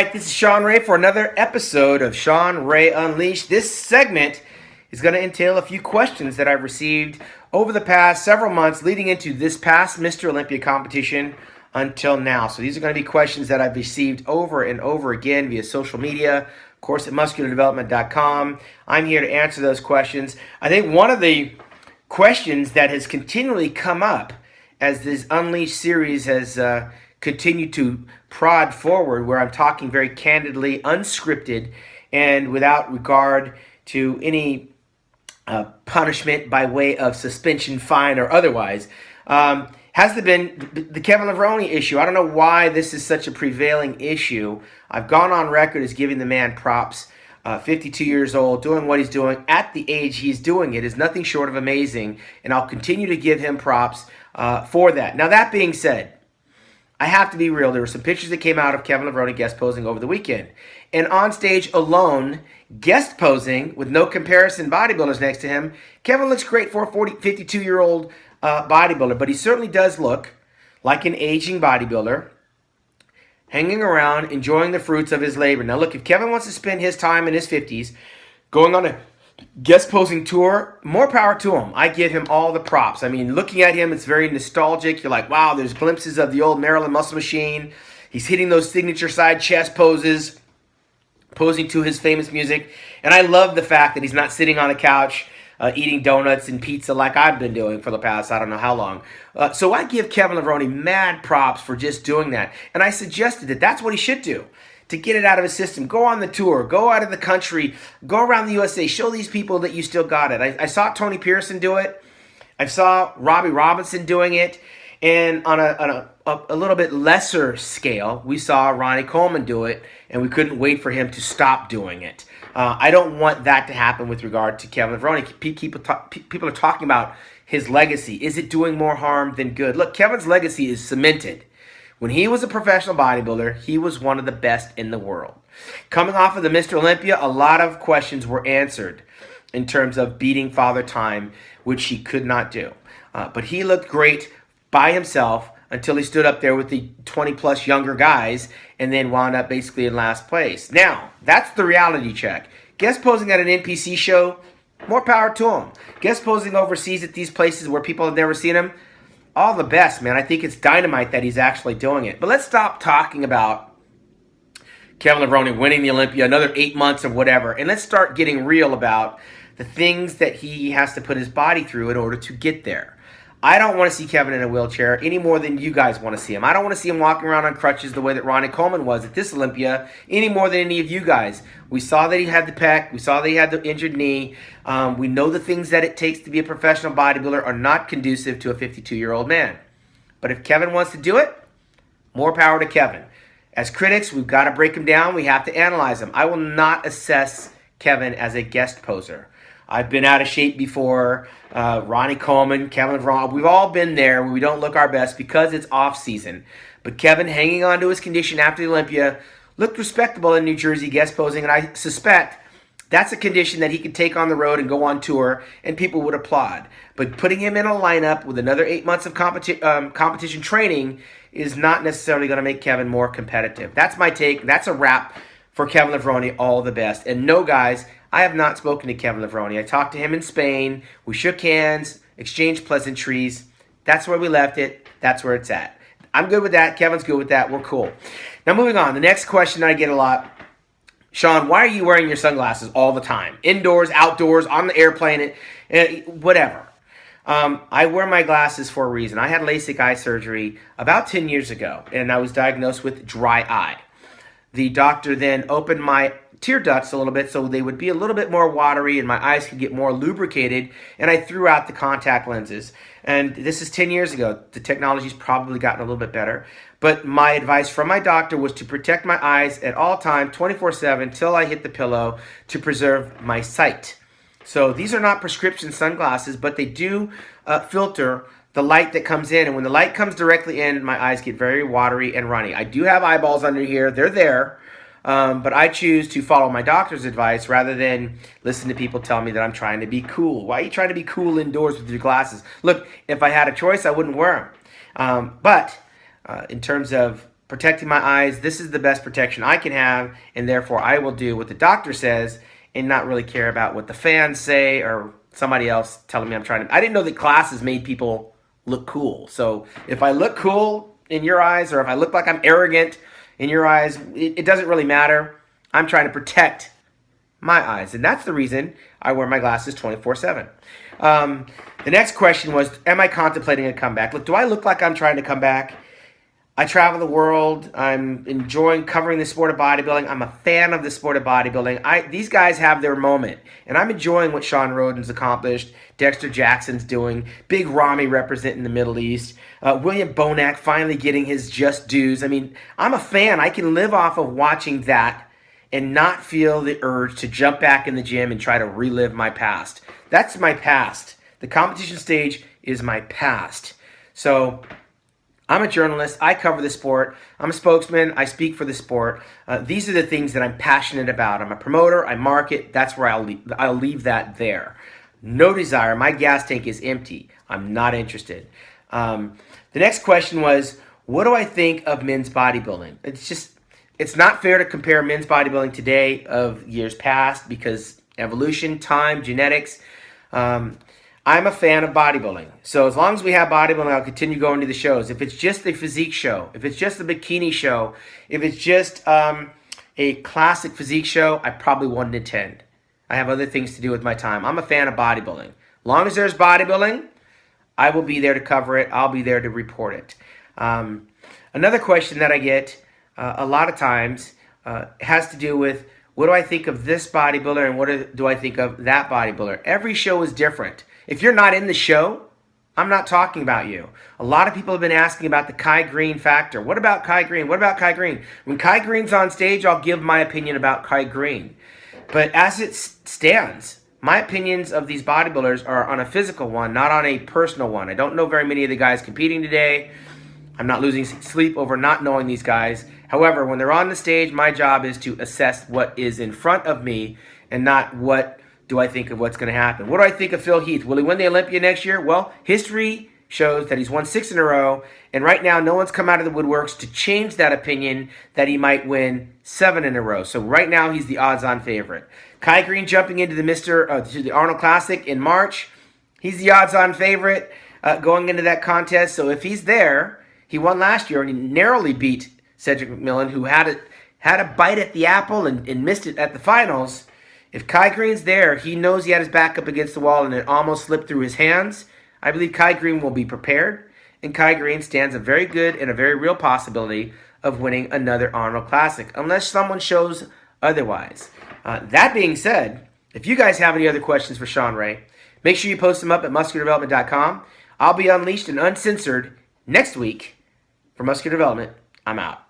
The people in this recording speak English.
right, this is Shawn Ray for another episode of Shawn Ray Unleashed. This segment is going to entail a few questions that I've received over the past several months leading into this past Mr. Olympia competition until now. So these are going to be questions that I've received over and over again via social media, of course at musculardevelopment.com. I'm here to answer those questions. I think one of the questions that has continually come up as this Unleashed series has continued to prod forward, where I'm talking very candidly, unscripted, and without regard to any punishment by way of suspension, fine, or otherwise, has been the Kevin Levrone issue. I don't know why this is such a prevailing issue. I've gone on record as giving the man props. 52 years old, doing what he's doing at the age he's doing it is nothing short of amazing, and I'll continue to give him props for that. Now, that being said, I have to be real. There were some pictures that came out of Kevin Levrone guest posing over the weekend. And on stage alone, guest posing with no comparison bodybuilders next to him, Kevin looks great for a 52-year-old bodybuilder, but he certainly does look like an aging bodybuilder, hanging around, enjoying the fruits of his labor. Now, look, if Kevin wants to spend his time in his 50s going on a guest posing tour, more power to him. I give him all the props. I mean, looking at him, it's very nostalgic. You're like, wow, there's glimpses of the old Maryland Muscle Machine. He's hitting those signature side chest poses, posing to his famous music. And I love the fact that he's not sitting on a couch eating donuts and pizza like I've been doing for the past I don't know how long. So I give Kevin Levrone mad props for just doing that. And I suggested that that's what he should do to get it out of his system. Go on the tour, go out of the country, go around the USA, show these people that you still got it. I saw Tony Pearson do it. I saw Robbie Robinson doing it. And on a little bit lesser scale, we saw Ronnie Coleman do it, and we couldn't wait for him to stop doing it. I don't want that to happen with regard to Kevin Levrone. People are talking about his legacy. Is it doing more harm than good? Look, Kevin's legacy is cemented. When he was a professional bodybuilder, he was one of the best in the world. Coming off of the Mr. Olympia, a lot of questions were answered in terms of beating Father Time, which he could not do. But he looked great by himself until he stood up there with the 20-plus younger guys and then wound up basically in last place. Now, that's the reality check. Guest posing at an NPC show, more power to him. Guest posing overseas at these places where people have never seen him, all the best, man. I think it's dynamite that he's actually doing it. But let's stop talking about Kevin Levrone winning the Olympia, another 8 months of whatever, and let's start getting real about the things that he has to put his body through in order to get there. I don't want to see Kevin in a wheelchair any more than you guys want to see him. I don't want to see him walking around on crutches the way that Ronnie Coleman was at this Olympia any more than any of you guys. We saw that he had the pec. We saw that he had the injured knee. We know the things that it takes to be a professional bodybuilder are not conducive to a 52-year-old man. But if Kevin wants to do it, more power to Kevin. As critics, we've got to break him down. We have to analyze him. I will not assess Kevin as a guest poser. I've been out of shape before. Ronnie Coleman, Kevin Levrone, we've all been there where we don't look our best because it's off season. But Kevin, hanging on to his condition after the Olympia, looked respectable in New Jersey guest posing, and I suspect that's a condition that he could take on the road and go on tour, and people would applaud. But putting him in a lineup with another 8 months of competition training is not necessarily going to make Kevin more competitive. That's my take. That's a wrap for Kevin Levrone. All the best. And no, guys, I have not spoken to Kevin Levrone. I talked to him in Spain. We shook hands, exchanged pleasantries. That's where we left it. That's where it's at. I'm good with that. Kevin's good with that. We're cool. Now, moving on. The next question I get a lot. Shawn, why are you wearing your sunglasses all the time? Indoors, outdoors, on the airplane, whatever. I wear my glasses for a reason. I had LASIK eye surgery about 10 years ago, and I was diagnosed with dry eye. The doctor then opened my tear ducts a little bit so they would be a little bit more watery and my eyes could get more lubricated, and I threw out the contact lenses. And this is 10 years ago. The technology's probably gotten a little bit better. But my advice from my doctor was to protect my eyes at all time, 24/7, till I hit the pillow to preserve my sight. So these are not prescription sunglasses, but they do filter the light that comes in. And when the light comes directly in, my eyes get very watery and runny. I do have eyeballs under here. They're there. But I choose to follow my doctor's advice rather than listen to people tell me that I'm trying to be cool. Why are you trying to be cool indoors with your glasses? Look, if I had a choice, I wouldn't wear them. But in terms of protecting my eyes. This is the best protection I can have, and therefore I will do what the doctor says and not really care about what the fans say or somebody else telling me I'm trying to. I didn't know that glasses made people look cool. So if I look cool in your eyes, or if I look like I'm arrogant in your eyes, it doesn't really matter. I'm trying to protect my eyes, and that's the reason I wear my glasses 24/7. The next question was, am I contemplating a comeback? Look, do I look like I'm trying to come back? I travel the world. I'm enjoying covering the sport of bodybuilding. I'm a fan of the sport of bodybuilding. These guys have their moment, and I'm enjoying what Sean Roden's accomplished, Dexter Jackson's doing, Big Ramy representing the Middle East, William Bonac finally getting his just dues. I mean, I'm a fan. I can live off of watching that and not feel the urge to jump back in the gym and try to relive my past. That's my past. The competition stage is my past. So I'm a journalist. I cover the sport. I'm a spokesman. I speak for the sport. These are the things that I'm passionate about. I'm a promoter. I market. That's where I'll leave that there. No desire. My gas tank is empty. I'm not interested. The next question was, what do I think of men's bodybuilding? It's not fair to compare men's bodybuilding today of years past because evolution, time, genetics. I'm a fan of bodybuilding. So as long as we have bodybuilding, I'll continue going to the shows. If it's just the physique show, if it's just the bikini show, if it's just a classic physique show, I probably wouldn't attend. I have other things to do with my time. I'm a fan of bodybuilding. As long as there's bodybuilding, I will be there to cover it. I'll be there to report it. Another question that I get a lot of times has to do with, what do I think of this bodybuilder and what do I think of that bodybuilder? Every show is different. If you're not in the show, I'm not talking about you. A lot of people have been asking about the Kai Green factor. What about Kai Green? What about Kai Green? When Kai Green's on stage, I'll give my opinion about Kai Green. But as it stands, my opinions of these bodybuilders are on a physical one, not on a personal one. I don't know very many of the guys competing today. I'm not losing sleep over not knowing these guys. However, when they're on the stage, my job is to assess what is in front of me and not what do I think of what's going to happen. What do I think of Phil Heath? Will he win the Olympia next year? Well, history shows that he's won 6 in a row, and right now no one's come out of the woodworks to change that opinion that he might win 7 in a row. So right now he's the odds-on favorite. Kai Green jumping into the Arnold Classic in March. He's the odds-on favorite going into that contest. So if he's there, he won last year and he narrowly beat Cedric McMillan, who had a bite at the apple and missed it at the finals. If Kai Green's there, he knows he had his back up against the wall and it almost slipped through his hands. I believe Kai Green will be prepared, and Kai Green stands a very good and a very real possibility of winning another Arnold Classic, unless someone shows otherwise. That being said, if you guys have any other questions for Shawn Ray, make sure you post them up at musculardevelopment.com. I'll be unleashed and uncensored next week. For Muscular Development, I'm out.